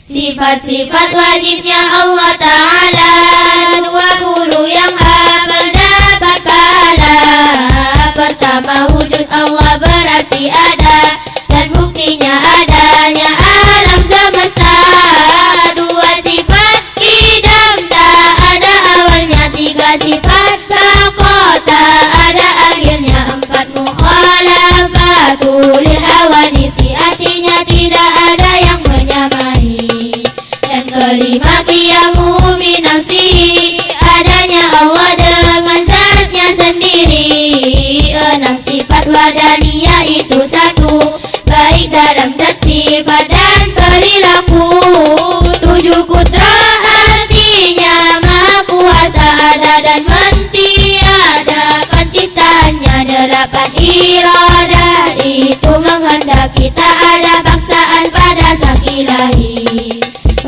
Sifat-sifat wajibnya Allah Ta'ala 20 yang hafal dapat pahala. Pertama, wujud Allah berarti ada, dan buktinya adanya alam semesta. 2 sifat qidam tak ada awalnya. 3 sifat baqa tak ada akhirnya. 4 mukhalafatul hawadisi, artinya tidak ada yang menyamai. Dan kelima, qiyamu binafsihi, adanya Allah dengan zatnya sendiri. 6 sifat wadaniyah itu 1, baik dalam zat, sifat dan perilaku. 7 kudrah, artinya maha kuasa ada dan mentiadakan ciptaannya. 8 iradah, itu menghendaki tak ada paksaan pada sang ilahi.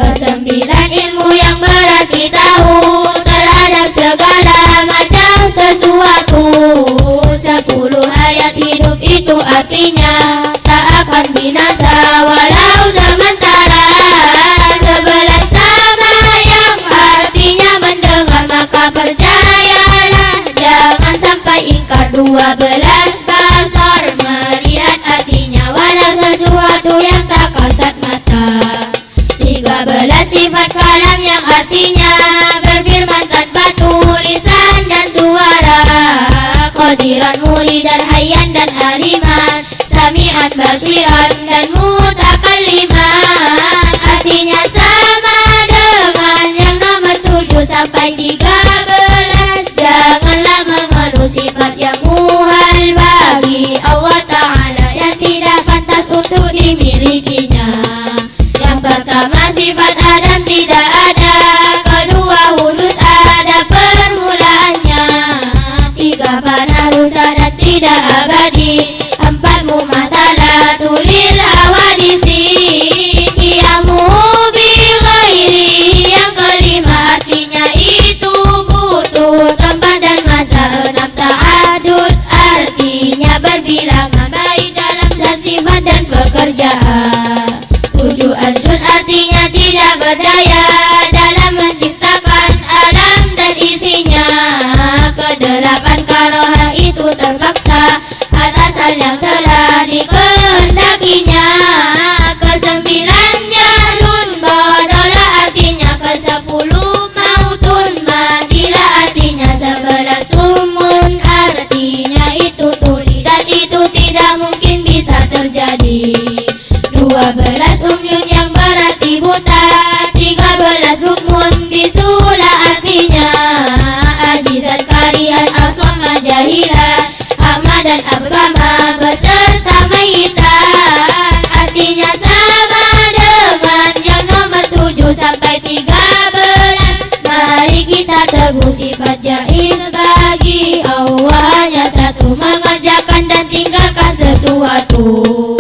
9 ilmu yang berarti tahu terhadap segala macam sesuatu. 10 hayat hidup itu artinya tak akan binasa walau sementara. 11 sama yang artinya mendengar maka percayalah, jangan sampai ingkar. 12 basar, melihat artinya walau sesuatu yang tak kasat mata. 13 sifat kalam yang artinya berfirman tanpa tulisan dan suara. Qadiran, muridan, hayyan dan aliman, sami'an, basiran dan mutakalliman, artinya sama dengan yang nomor 7 sampai 13. Janganlah mengeluh sifat yang muhal bagi Allah Ta'ala, yang tidak pantas untuk dimilikinya. Yang pertama, sifat Adam tidak ada. Kedua, hudus ada permulaannya. 3, fana, rusak dan tidak abadi. 4, mumatsalatul hawadisi, qiyamu bi ghairi. Yang kelima, artinya itu butuh tempat dan masa. 6, ta'adud, artinya berbilangan baik dalam zat, sifat dan pekerjaan. 7, ajun, artinya tidak berdaya dalam menciptakan alam dan isinya. 8, karohah, itu terpaksa atas hal yang telah dikehendakinya. 9, jahlun, bodohlah, artinya. 10, mautun, matilah, artinya. 11, sumun, artinya itu tuli dan itu tidak mungkin bisa terjadi. 12, umyun yang berarti buta. 13, bukmun, bisula, artinya ajizan, karihan, aswama, jahilan, ama dan abgama beserta mayitan, artinya sama dengan yang nomor 7 sampai 13. Mari kita teguh sifat jaiz bagi Allah hanya 1, mengerjakan dan tinggalkan sesuatu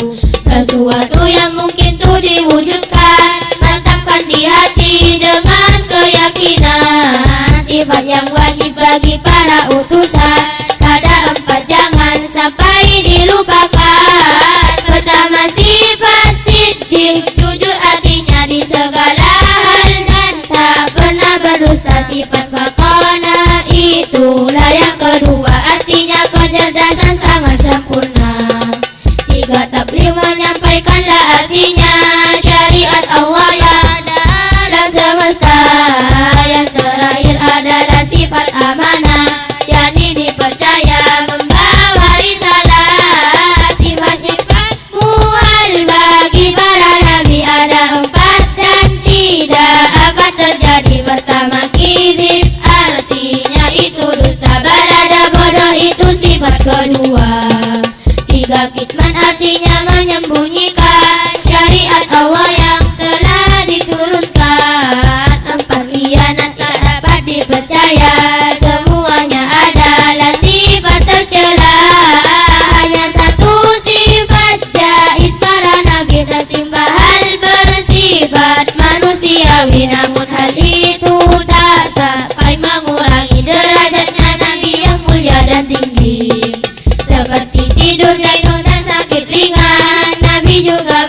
yang mungkin tuh diwujudkan. Mantapkan di hati dengan keyakinan. Sifat yang wajib bagi para utusan ada 4, jangan sampai dilupakan. Pertama, sifat siddiq, jujur, artinya di segala hal dan tak pernah berdusta. Sifat faqana, itulah yang kedua, artinya kecerdasan sangat sempurna. 3, tabligh, menyampaikanlah, artinya syariat Allah yang dalam semesta. Yang terakhir adalah sifat amanah, yakni dipercaya membawa risalah. Sifat-sifat muhal bagi para nabi ada 4 dan tidak akan terjadi. Pertama, kizib, artinya itu dusta. Balada, bodoh, itu sifat kedua. 3, kitman, artinya menyembunyikan syariat Allah yang telah diturunkan. 4, khianat, tak dapat dipercaya. Semuanya adalah sifat tercela. Hanya 1 sifat jaiz para nabi, tertimpa hal bersifat manusiawi. Namun hal itu tak sampai mengurangi derajatnya nabi yang mulia dan tinggi. Seperti tidur, dainun dan sakit ringan, nabi juga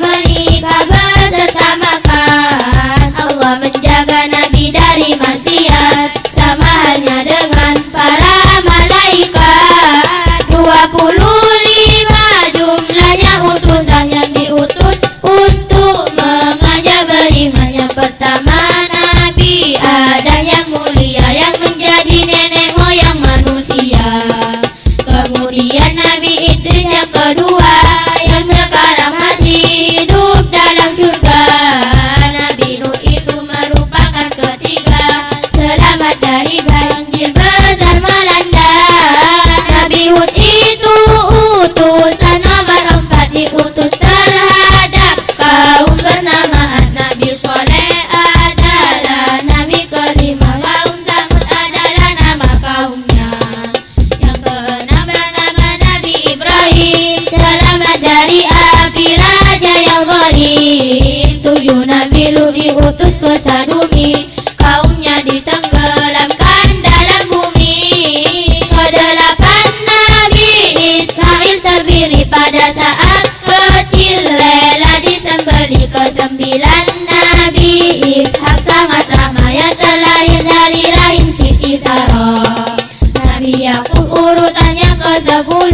9 Nabi Ishak sangat ramah yang terlahir dari rahim Siti Sarah. Nabi Yakub urutan yang ke-10,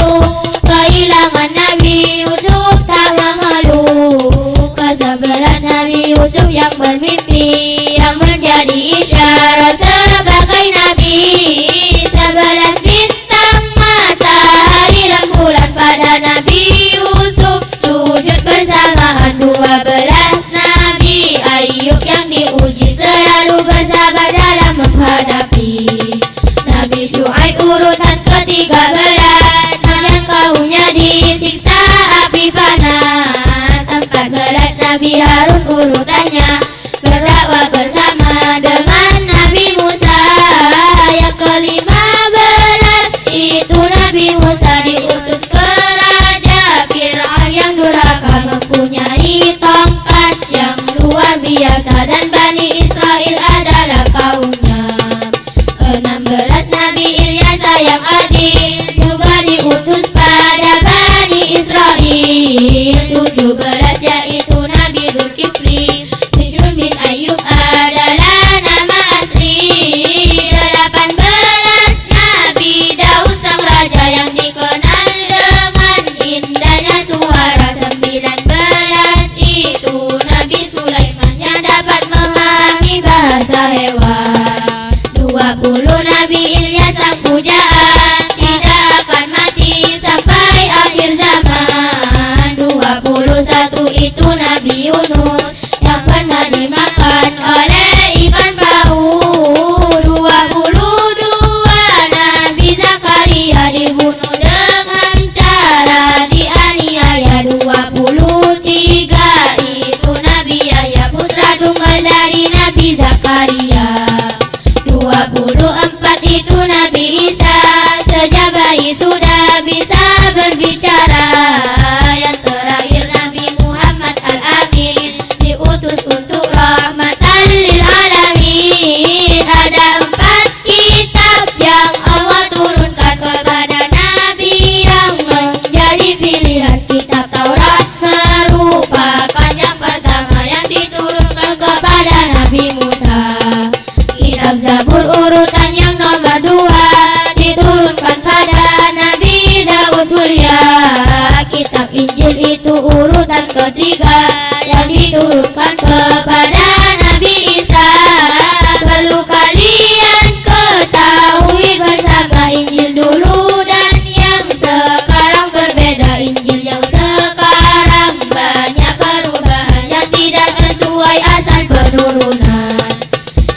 kehilangan Nabi Yusuf tak mengeluh. Ke-11 Nabi Yusuf yang bermimpi, yang menjadi isyarat sebagai Nabi. 11 bintang, matahari dan bulan pada Nabi Yusuf sujud bersamaan. 12 Nabi Ayub yang diuji selalu bersabar dalam menghadapi. Nabi Syuaib urutan ke-13, yang kaumnya disiksa api panas. 14 Nabi Harun urutannya, berdakwah bersama dengan Nabi Musa. Yang ke-15 itu Nabi Musa diutus ke Raja Fir'aun yang durhaka, mempunyai tongkat yang luar biasa, dan Bani Israel adalah kaumnya. 16 Nabi Ilyas yang adil juga diutus pada Bani Israel. 17 yaitu Nabi Zulkifli, Bishrun bin Ayyub adalah nama asli. 18 Nabi Daud sang raja yang dikenal dengan indahnya suara. 19 itu Nabi Sulaiman yang dapat memahami bahasa hewan. 20 Nabi Ilyas sang pujaan, tidak akan mati sampai akhir zaman. 21 itu Nabi Yunus yang pernah dimakan oleh ikan paus. 22 Nabi Zakaria dibunuh dengan cara dianiaya. 23 itu Nabi Yahya putra tunggal dari Nabi Zakaria. 24 itu Nabi Isa, sejak bayi sudah bisa berbicara. Yang terakhir Nabi Muhammad Al-Amin, diutus untuk rahmatan lil alamin. Ada 4 kitab yang Allah turunkan kepada Nabi yang menjadi pilihan. Kitab Taurat merupakan yang pertama yang diturunkan kepada Nabi Musa. Kitab Zabur urutan yang nomor 2 diturunkan pada Nabi Daud mulia. Kitab Injil itu urutan ketiga yang diturunkan kepada Nabi Isa. Perlu kalian ketahui bersama, Injil dulu dan yang sekarang berbeda. Injil yang sekarang banyak perubahan yang tidak sesuai asal penurunan.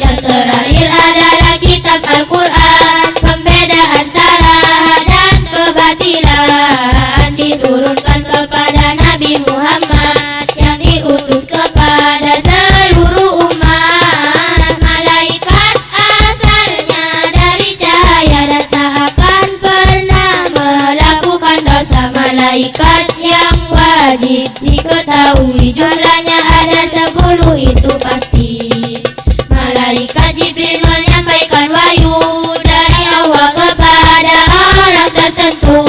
Yang terakhir adalah kitab Al-Quran, pembeda antara hak dan kebatilan. Diturunkan kepada Nabi Muhammad yang diutus kepada seluruh umat. Malaikat asalnya dari cahaya dan tak akan pernah melakukan dosa. Malaikat yang wajib diketahui jumlahnya ada 10, itu pasti. Malaikat Jibril menyampaikan wahyu dari Allah kepada orang tertentu.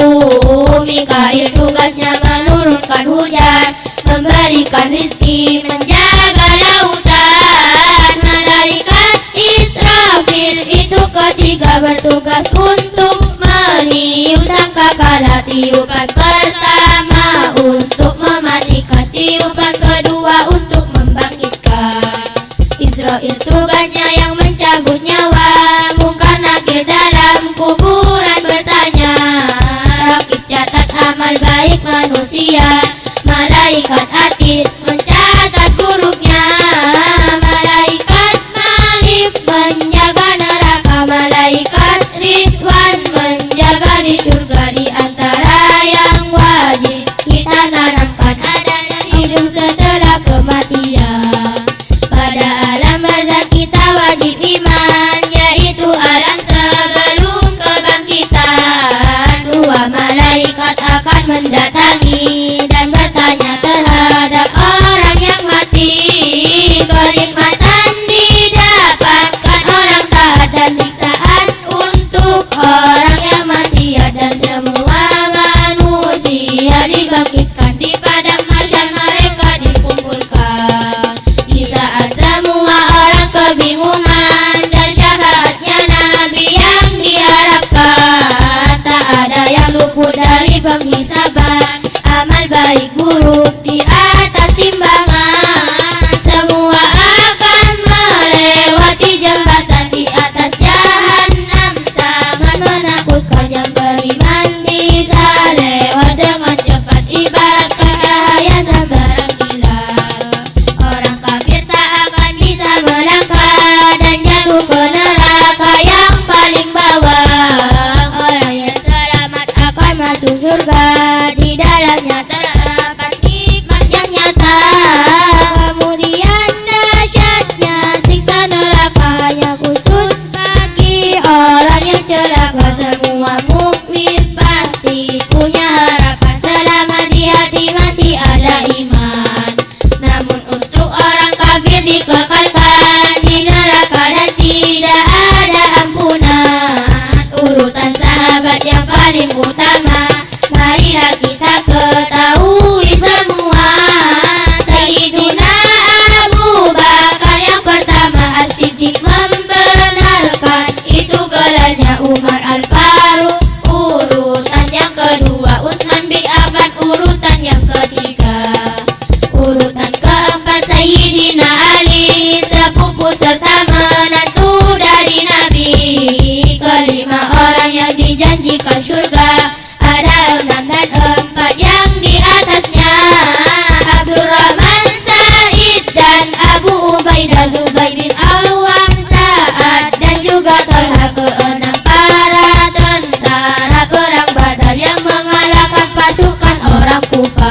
Mikail tugasnya menurunkan hujan, memberikan rizki, menjaga lautan. Malaikat Israfil itu ketiga, bertugas untuk meniup sangkakala. Tiupan pertama untuk mematikan, tiupan kedua untuk membangkitkan. Israel tugasnya yang mencabut nyawa, Mungkar Nakir dalam kuburan bertanya. Rakib catat amal baik manusia, malaikat atid mencatat buruknya. Malaikat Malik menjaga neraka, malaikat Ridwan menjaga di surga. Di antara yang wajib kita tanamkan adanya hidup setelah kematian. Pada alam barzakh kita wajib iman, yaitu alam sebelum kebangkitan. 2 malaikat akan mendatangi dan bertanya terhadap pasukan orang kufar.